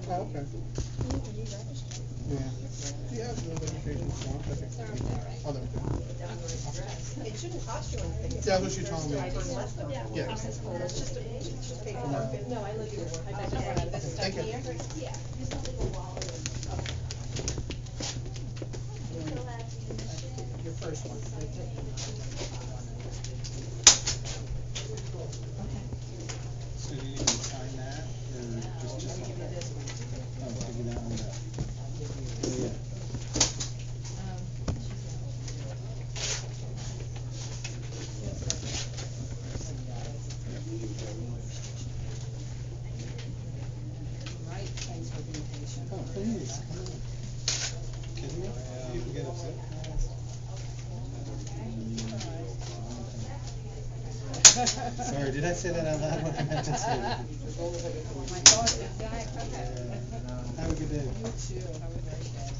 Oh, okay. Yeah. Do you have the registration form? I think. Oh, there we go. It shouldn't cost you anything. Yeah, that's what she told me. It's less than Yeah. it's just paperwork. No, I live here. This stuff Thank you. here? Yeah. Your first one. So you need to sign that, or just like that? Oh, give you that one back. Oh, yeah. Right, thanks for being patient. Oh, please, come on. Kidding me? People get upset. Sorry, did I say that out loud? I meant to say that. My thoughts exact, okay. Have a good day. You too, have a great day.